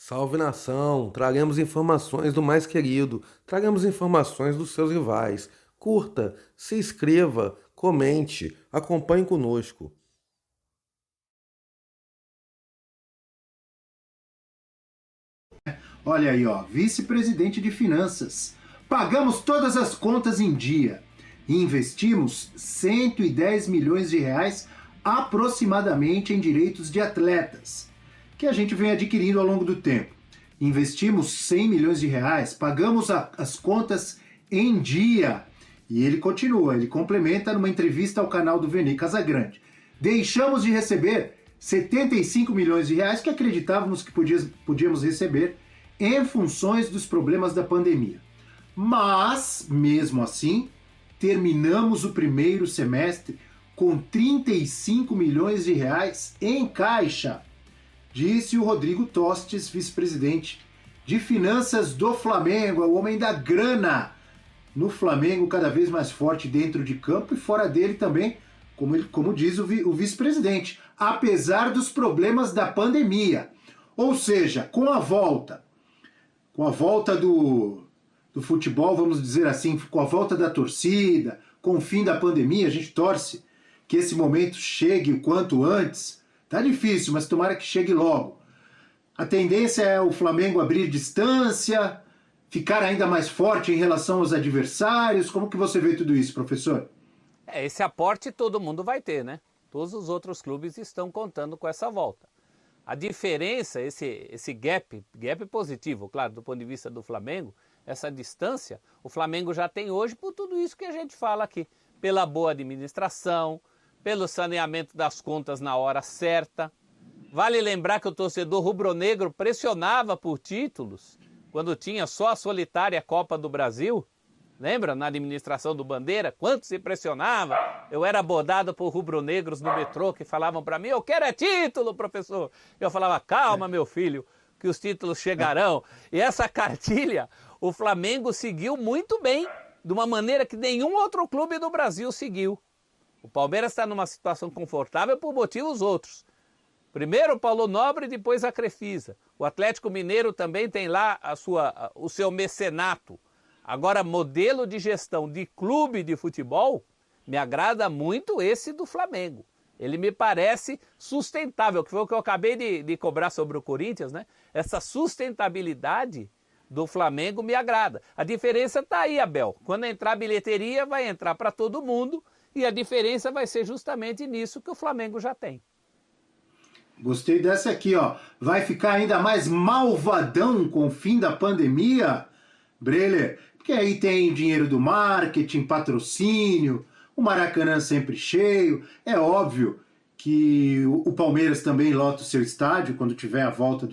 Salve nação! Traremos informações do mais querido, traremos informações dos seus rivais. Curta, se inscreva, comente, acompanhe conosco. Olha aí, ó, vice-presidente de finanças. Pagamos todas as contas em dia e investimos 110 milhões de reais aproximadamente em direitos de atletas, que a gente vem adquirindo ao longo do tempo. Investimos 100 milhões de reais, pagamos as contas em dia. E ele continua, ele complementa numa entrevista ao canal do Veni Casagrande. Deixamos de receber 75 milhões de reais que acreditávamos que podíamos receber em funções dos problemas da pandemia. Mas, mesmo assim, terminamos o primeiro semestre com 35 milhões de reais em caixa, disse o Rodrigo Tostes, vice-presidente de finanças do Flamengo, o homem da grana no Flamengo, cada vez mais forte dentro de campo e fora dele também, como diz o vice-presidente, apesar dos problemas da pandemia. Ou seja, com a volta do futebol, vamos dizer assim, com a volta da torcida, com o fim da pandemia, a gente torce que esse momento chegue o quanto antes. Tá difícil, mas tomara que chegue logo. A tendência é o Flamengo abrir distância, ficar ainda mais forte em relação aos adversários. Como que você vê tudo isso, professor? Esse aporte todo mundo vai ter, né? Todos os outros clubes estão contando com essa volta. A diferença, esse gap positivo, claro, do ponto de vista do Flamengo, essa distância, o Flamengo já tem hoje por tudo isso que a gente fala aqui. Pela boa administração, pelo saneamento das contas na hora certa. Vale lembrar que o torcedor rubro-negro pressionava por títulos quando tinha só a solitária Copa do Brasil. Lembra, na administração do Bandeira, quanto se pressionava? Eu era abordado por rubro-negros no metrô que falavam para mim, eu quero é título, professor. Eu falava, calma, meu filho, que os títulos chegarão. E essa cartilha, o Flamengo seguiu muito bem, de uma maneira que nenhum outro clube do Brasil seguiu. O Palmeiras está numa situação confortável por motivos outros. Primeiro o Paulo Nobre, depois a Crefisa. O Atlético Mineiro também tem lá o seu mecenato. Agora, modelo de gestão de clube de futebol, me agrada muito esse do Flamengo. Ele me parece sustentável, que foi o que eu acabei de cobrar sobre o Corinthians, né? Essa sustentabilidade do Flamengo me agrada. A diferença está aí, Abel. Quando entrar a bilheteria, vai entrar para todo mundo e a diferença vai ser justamente nisso que o Flamengo já tem. Gostei dessa aqui, ó. Vai ficar ainda mais malvadão com o fim da pandemia, Breler? Porque aí tem dinheiro do marketing, patrocínio, o Maracanã sempre cheio. É óbvio que o Palmeiras também lota o seu estádio quando tiver a volta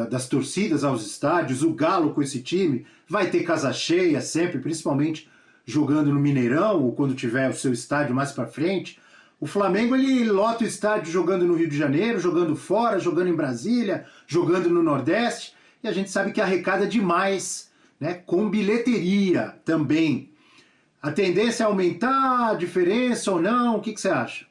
das torcidas aos estádios. O Galo com esse time vai ter casa cheia sempre, principalmente jogando no Mineirão ou quando tiver o seu estádio mais para frente. O Flamengo, ele lota o estádio jogando no Rio de Janeiro, jogando fora, jogando em Brasília, jogando no Nordeste, e a gente sabe que arrecada demais, né, com bilheteria também. A tendência é aumentar, a diferença ou não? O que você acha?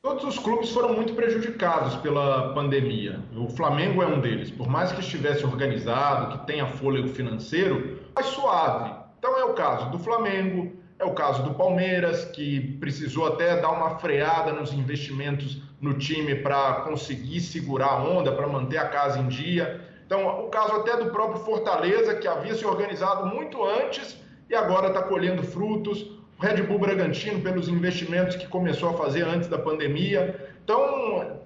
Todos os clubes foram muito prejudicados pela pandemia. O Flamengo é um deles. Por mais que estivesse organizado, que tenha fôlego financeiro, mais suave. Então é o caso do Flamengo, é o caso do Palmeiras, que precisou até dar uma freada nos investimentos no time para conseguir segurar a onda, para manter a casa em dia. Então, o caso até do próprio Fortaleza, que havia se organizado muito antes e agora está colhendo frutos. O Red Bull Bragantino, pelos investimentos que começou a fazer antes da pandemia. Então,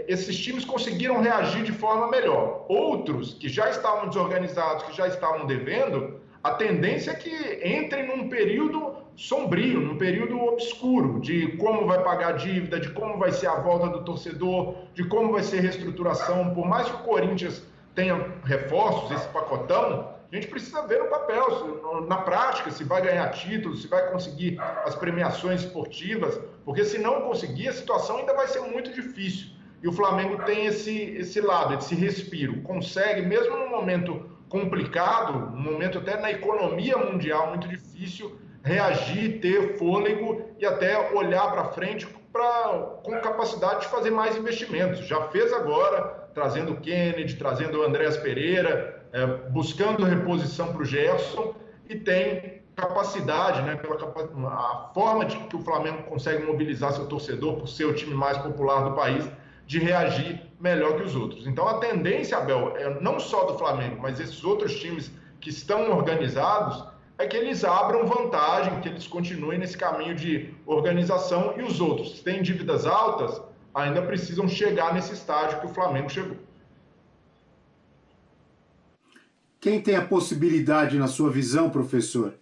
esses times conseguiram reagir de forma melhor. Outros, que já estavam desorganizados, que já estavam devendo, a tendência é que entrem num período sombrio, num período obscuro, de como vai pagar a dívida, de como vai ser a volta do torcedor, de como vai ser a reestruturação. Por mais que o Corinthians tenha reforços, esse pacotão, a gente precisa ver no papel, na prática, se vai ganhar títulos, se vai conseguir as premiações esportivas, porque se não conseguir, a situação ainda vai ser muito difícil. E o Flamengo tem esse lado, esse respiro, consegue, mesmo num momento complicado, um momento até na economia mundial muito difícil, reagir, ter fôlego e até olhar para frente com capacidade de fazer mais investimentos. Já fez agora, trazendo o Kennedy, trazendo o Andréas Pereira, buscando reposição para o Gerson, e tem capacidade, né, a forma de que o Flamengo consegue mobilizar seu torcedor, por ser o time mais popular do país, de reagir melhor que os outros. Então a tendência, Abel, não só do Flamengo, mas esses outros times que estão organizados, é que eles abram vantagem, que eles continuem nesse caminho de organização, e os outros que têm dívidas altas ainda precisam chegar nesse estágio que o Flamengo chegou. Quem tem a possibilidade, na sua visão, professor,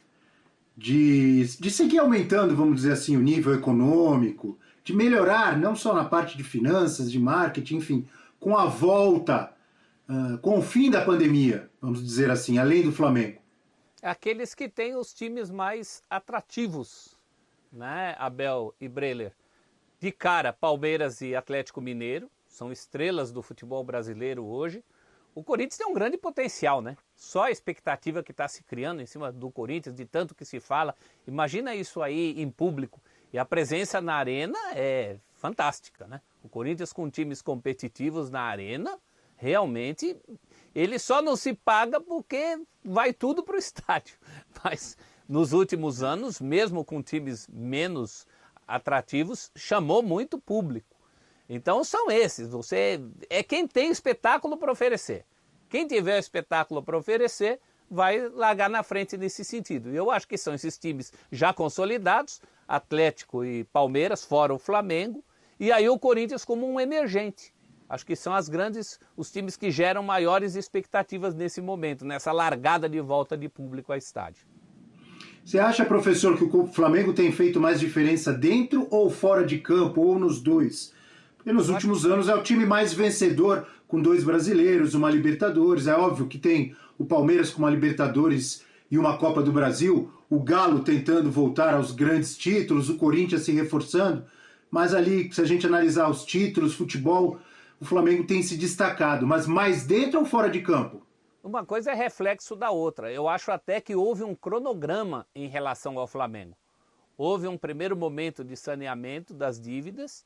de seguir aumentando, vamos dizer assim, o nível econômico, de melhorar, não só na parte de finanças, de marketing, enfim, com a volta, com o fim da pandemia, vamos dizer assim, além do Flamengo? Aqueles que têm os times mais atrativos, né, Abel e Breler? De cara, Palmeiras e Atlético Mineiro, são estrelas do futebol brasileiro hoje. O Corinthians tem um grande potencial, né? Só a expectativa que está se criando em cima do Corinthians, de tanto que se fala. Imagina isso aí em público. E a presença na arena é fantástica, né? O Corinthians com times competitivos na arena, realmente, ele só não se paga porque vai tudo para o estádio. Mas nos últimos anos, mesmo com times menos atrativos, chamou muito público. Então são esses, é quem tem espetáculo para oferecer. Quem tiver espetáculo para oferecer vai largar na frente nesse sentido. Eu acho que são esses times já consolidados, Atlético e Palmeiras, fora o Flamengo, e aí o Corinthians como um emergente. Acho que são os times que geram maiores expectativas nesse momento, nessa largada de volta de público ao estádio. Você acha, professor, que o Flamengo tem feito mais diferença dentro ou fora de campo, ou nos dois? Porque nos últimos anos é o time mais vencedor, com 2 brasileiros, uma Libertadores. É óbvio que tem o Palmeiras com uma Libertadores e uma Copa do Brasil, o Galo tentando voltar aos grandes títulos, o Corinthians se reforçando. Mas ali, se a gente analisar os títulos, futebol, o Flamengo tem se destacado. Mas mais dentro ou fora de campo? Uma coisa é reflexo da outra. Eu acho até que houve um cronograma em relação ao Flamengo. Houve um primeiro momento de saneamento das dívidas,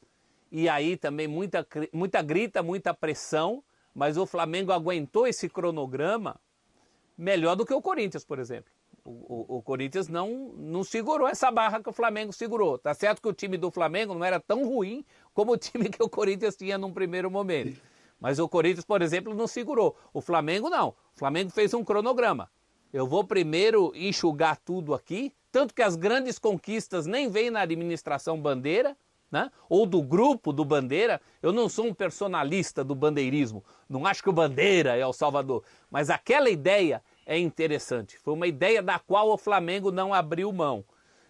e aí também muita grita, muita pressão, mas o Flamengo aguentou esse cronograma melhor do que o Corinthians, por exemplo. O Corinthians não segurou essa barra que o Flamengo segurou. Tá certo que o time do Flamengo não era tão ruim como o time que o Corinthians tinha num primeiro momento. Mas o Corinthians, por exemplo, não segurou. O Flamengo não. O Flamengo fez um cronograma. Eu vou primeiro enxugar tudo aqui, tanto que as grandes conquistas nem vêm na administração Bandeira, né? Ou do grupo do Bandeira. Eu não sou um personalista do bandeirismo, não acho que o Bandeira é o salvador, mas aquela ideia é interessante, foi uma ideia da qual o Flamengo não abriu mão.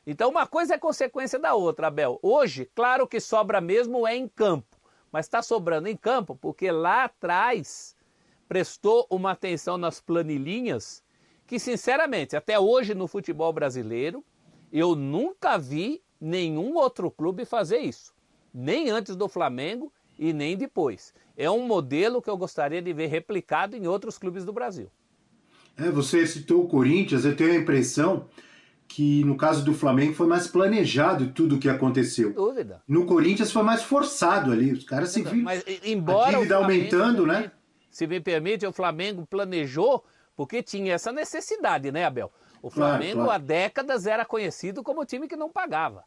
Então uma coisa é consequência da outra, Abel. Hoje, claro que sobra mesmo é em campo, mas está sobrando em campo porque lá atrás prestou uma atenção nas planilhinhas que, sinceramente, até hoje no futebol brasileiro, eu nunca vi nenhum outro clube fazer isso, nem antes do Flamengo e nem depois. É um modelo que eu gostaria de ver replicado em outros clubes do Brasil. Você citou o Corinthians, eu tenho a impressão que no caso do Flamengo foi mais planejado tudo o que aconteceu. Sem dúvida. No Corinthians foi mais forçado ali, os caras se viram. Mas embora a dívida o Flamengo aumentando, também, né? Se me permite, o Flamengo planejou porque tinha essa necessidade, né, Abel? O Flamengo há décadas era conhecido como o time que não pagava.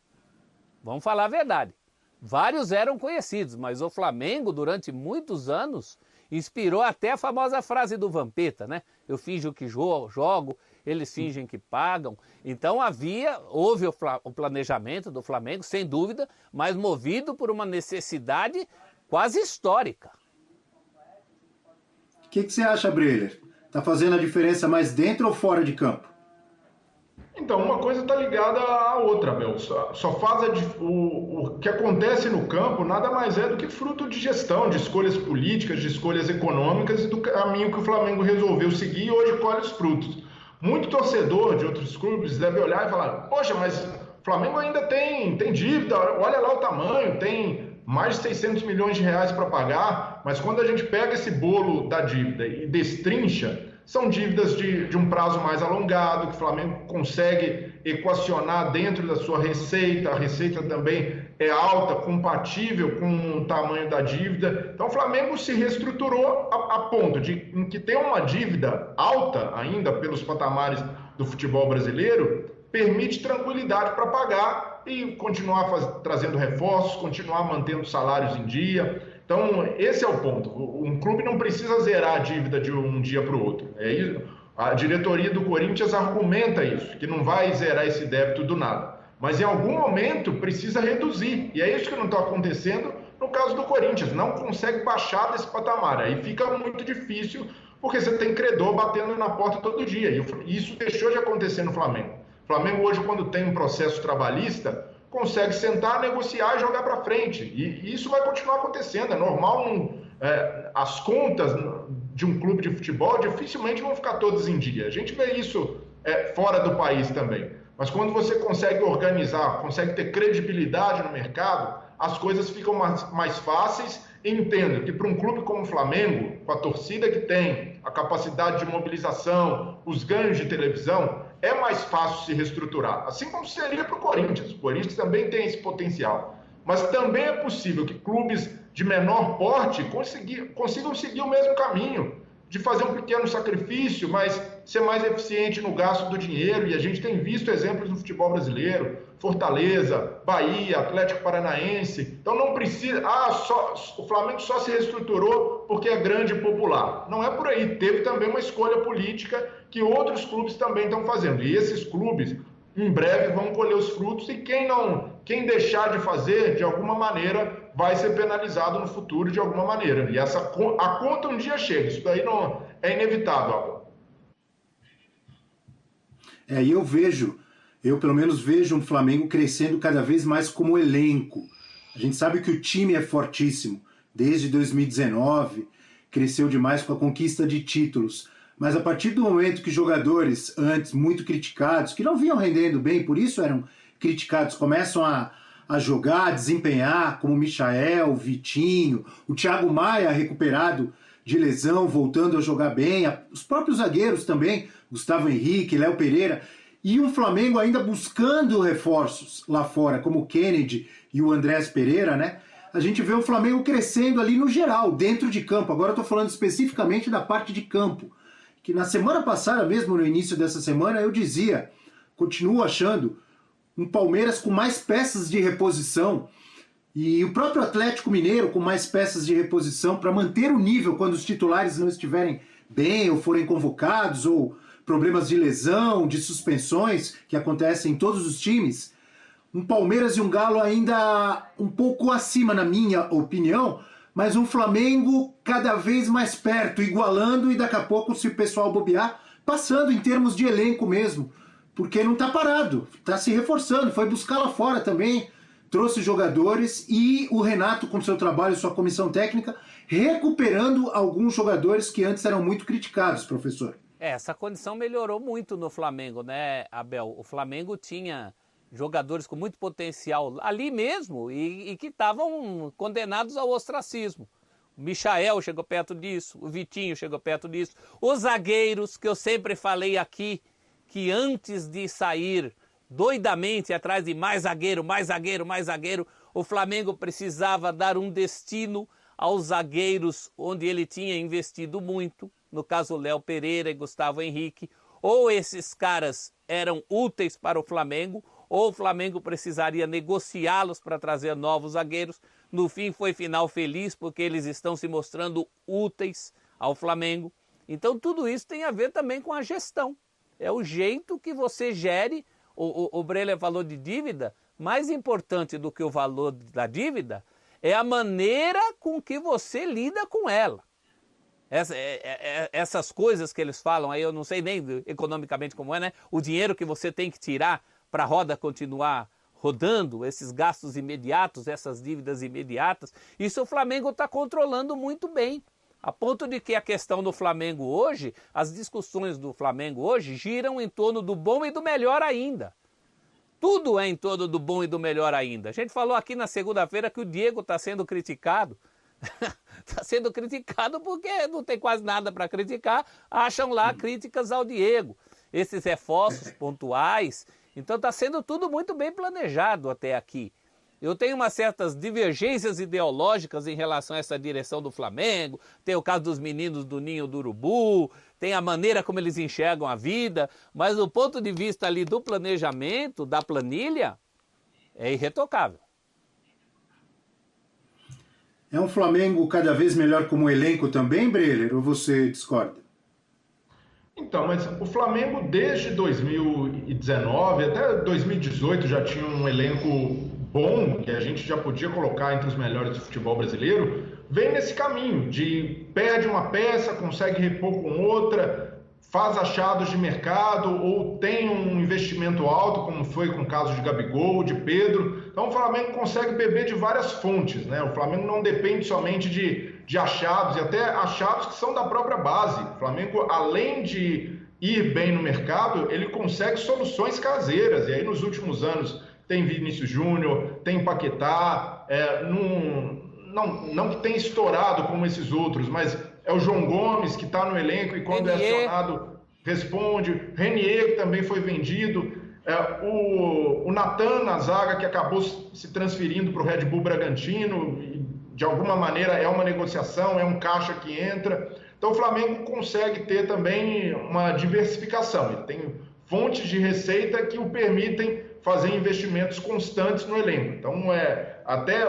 Vamos falar a verdade. Vários eram conhecidos, mas o Flamengo, durante muitos anos, inspirou até a famosa frase do Vampeta, né? Eu finjo que jogo, eles fingem que pagam. Então houve o planejamento do Flamengo, sem dúvida, mas movido por uma necessidade quase histórica. O que você acha, Breler? Tá fazendo a diferença mais dentro ou fora de campo? Então, uma coisa está ligada à outra, Abel. Só faz o que acontece no campo nada mais é do que fruto de gestão, de escolhas políticas, de escolhas econômicas e do caminho que o Flamengo resolveu seguir e hoje colhe os frutos. Muito torcedor de outros clubes deve olhar e falar: poxa, mas o Flamengo ainda tem dívida, olha lá o tamanho, tem mais de 600 milhões de reais para pagar, mas quando a gente pega esse bolo da dívida e destrincha, são dívidas de um prazo mais alongado, que o Flamengo consegue equacionar dentro da sua receita. A receita também é alta, compatível com o tamanho da dívida. Então o Flamengo se reestruturou a ponto de em que tem uma dívida alta ainda pelos patamares do futebol brasileiro, permite tranquilidade para pagar e continuar trazendo reforços, continuar mantendo salários em dia. Então esse é o ponto. Um clube não precisa zerar a dívida de um dia para o outro. A diretoria do Corinthians argumenta isso, que não vai zerar esse débito do nada. Mas em algum momento precisa reduzir. E é isso que não está acontecendo no caso do Corinthians. Não consegue baixar desse patamar. Aí fica muito difícil, porque você tem credor batendo na porta todo dia. E isso deixou de acontecer no Flamengo. O Flamengo hoje, quando tem um processo trabalhista, consegue sentar, negociar e jogar para frente. E isso vai continuar acontecendo. É normal, as contas de um clube de futebol dificilmente vão ficar todas em dia. A gente vê isso fora do país também. Mas quando você consegue organizar, consegue ter credibilidade no mercado, as coisas ficam mais fáceis. E entendo que para um clube como o Flamengo, com a torcida que tem, a capacidade de mobilização, os ganhos de televisão, é mais fácil se reestruturar. Assim como seria para o Corinthians. O Corinthians também tem esse potencial. Mas também é possível que clubes de menor porte consigam seguir o mesmo caminho, de fazer um pequeno sacrifício, mas ser mais eficiente no gasto do dinheiro. E a gente tem visto exemplos no futebol brasileiro, Fortaleza, Bahia, Atlético Paranaense. Então não precisa, o Flamengo só se reestruturou porque é grande e popular. Não é por aí, teve também uma escolha política que outros clubes também estão fazendo. E esses clubes, em breve, vão colher os frutos, e quem deixar de fazer, de alguma maneira, vai ser penalizado no futuro de alguma maneira. E a conta um dia chega, isso daí não é inevitável. E eu pelo menos vejo um Flamengo crescendo cada vez mais como elenco. A gente sabe que o time é fortíssimo. Desde 2019, cresceu demais com a conquista de títulos. Mas a partir do momento que jogadores antes muito criticados, que não vinham rendendo bem, por isso eram criticados, começam a jogar, a desempenhar, como o Michael, o Vitinho, o Thiago Maia recuperado de lesão, voltando a jogar bem, os próprios zagueiros também, Gustavo Henrique, Léo Pereira, e um Flamengo ainda buscando reforços lá fora, como o Kennedy e o Andrés Pereira, né? A gente vê o Flamengo crescendo ali no geral, dentro de campo. Agora eu estou falando especificamente da parte de campo, que na semana passada, mesmo no início dessa semana, eu dizia, continuo achando, um Palmeiras com mais peças de reposição e o próprio Atlético Mineiro com mais peças de reposição para manter o nível quando os titulares não estiverem bem ou forem convocados, ou problemas de lesão, de suspensões que acontecem em todos os times. Um Palmeiras e um Galo ainda um pouco acima, na minha opinião, mas um Flamengo cada vez mais perto, igualando, e daqui a pouco, se o pessoal bobear, passando em termos de elenco mesmo, porque não está parado, está se reforçando, foi buscar lá fora também, trouxe jogadores, e o Renato, com seu trabalho e sua comissão técnica, recuperando alguns jogadores que antes eram muito criticados, professor. Essa condição melhorou muito no Flamengo, né, Abel? O Flamengo tinha jogadores com muito potencial ali mesmo e que estavam condenados ao ostracismo. O Michael chegou perto disso, o Vitinho chegou perto disso, os zagueiros, que eu sempre falei aqui, que antes de sair doidamente atrás de mais zagueiro, mais zagueiro, mais zagueiro, o Flamengo precisava dar um destino aos zagueiros onde ele tinha investido muito, no caso Léo Pereira e Gustavo Henrique. Ou esses caras eram úteis para o Flamengo, ou o Flamengo precisaria negociá-los para trazer novos zagueiros. No fim foi final feliz, porque eles estão se mostrando úteis ao Flamengo. Então tudo isso tem a ver também com a gestão. É o jeito que você gere. O Breler falou de dívida. Mais importante do que o valor da dívida é a maneira com que você lida com ela. Essas coisas que eles falam aí, eu não sei nem economicamente como é, né? O dinheiro que você tem que tirar para a roda continuar rodando, esses gastos imediatos, essas dívidas imediatas, isso o Flamengo está controlando muito bem. A ponto de que a questão do Flamengo hoje, as discussões do Flamengo hoje giram em torno do bom e do melhor ainda. Tudo é em torno do bom e do melhor ainda. A gente falou aqui na segunda-feira que o Diego está sendo criticado. Está sendo criticado porque não tem quase nada para criticar, acham lá críticas ao Diego. Esses reforços pontuais. Então está sendo tudo muito bem planejado até aqui. Eu tenho umas certas divergências ideológicas em relação a essa direção do Flamengo, tem o caso dos meninos do Ninho do Urubu, tem a maneira como eles enxergam a vida, mas do ponto de vista ali do planejamento, da planilha, é irretocável. É um Flamengo cada vez melhor como elenco também, Breler, ou você discorda? Então, mas o Flamengo desde 2019 até 2018 já tinha um elenco bom, que a gente já podia colocar entre os melhores do futebol brasileiro, vem nesse caminho de perde uma peça, consegue repor com outra, faz achados de mercado ou tem um investimento alto, como foi com o caso de Gabigol, de Pedro. Então o Flamengo consegue beber de várias fontes, né? O Flamengo não depende somente de achados, e até achados que são da própria base. O Flamengo, além de ir bem no mercado, ele consegue soluções caseiras, e aí nos últimos anos tem Vinícius Júnior, tem Paquetá, não que tenha estourado como esses outros, mas é o João Gomes que está no elenco e quando Renier. é acionado responde, Renier que também foi vendido, o Natan na zaga que acabou se transferindo para o Red Bull Bragantino, e de alguma maneira é uma negociação, é um caixa que entra. Então o Flamengo consegue ter também uma diversificação, ele tem fontes de receita que o permitem fazer investimentos constantes no elenco. Então, até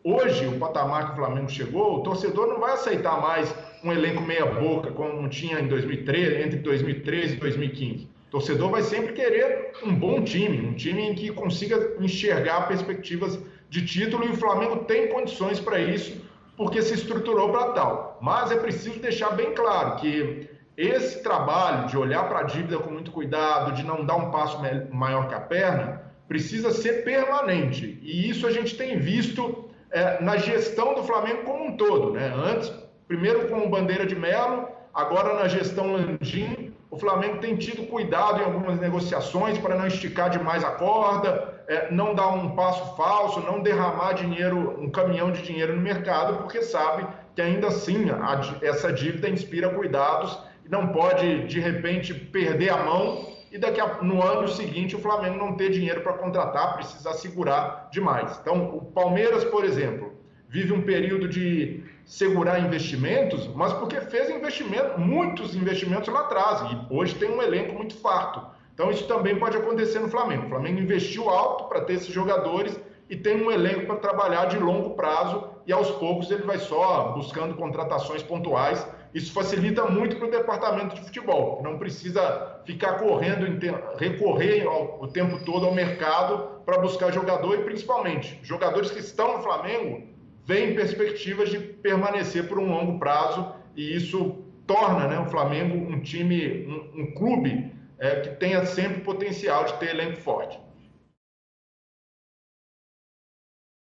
hoje, o patamar que o Flamengo chegou, o torcedor não vai aceitar mais um elenco meia-boca, como tinha em 2013, entre 2013 e 2015. O torcedor vai sempre querer um bom time, um time em que consiga enxergar perspectivas de título, e o Flamengo tem condições para isso, porque se estruturou para tal. Mas é preciso deixar bem claro que esse trabalho de olhar para a dívida com muito cuidado, de não dar um passo maior que a perna, precisa ser permanente. E isso a gente tem visto na gestão do Flamengo como um todo, né? Antes, primeiro com o Bandeira de Melo, agora na gestão Landim, o Flamengo tem tido cuidado em algumas negociações para não esticar demais a corda, não dar um passo falso, não derramar dinheiro, um caminhão de dinheiro no mercado, porque sabe que ainda assim essa dívida inspira cuidados e não pode, de repente, perder a mão e no ano seguinte o Flamengo não ter dinheiro para contratar, precisar segurar demais. Então, o Palmeiras, por exemplo, vive um período de segurar investimentos, mas porque fez muitos investimentos lá atrás, e hoje tem um elenco muito farto. Então, isso também pode acontecer no Flamengo. O Flamengo investiu alto para ter esses jogadores e tem um elenco para trabalhar de longo prazo, e aos poucos ele vai só buscando contratações pontuais. Isso facilita muito para o departamento de futebol, não precisa ficar recorrer o tempo todo ao mercado para buscar jogador, e principalmente jogadores que estão no Flamengo veem perspectivas de permanecer por um longo prazo, e isso torna, né, o Flamengo um time, um clube que tenha sempre potencial de ter elenco forte.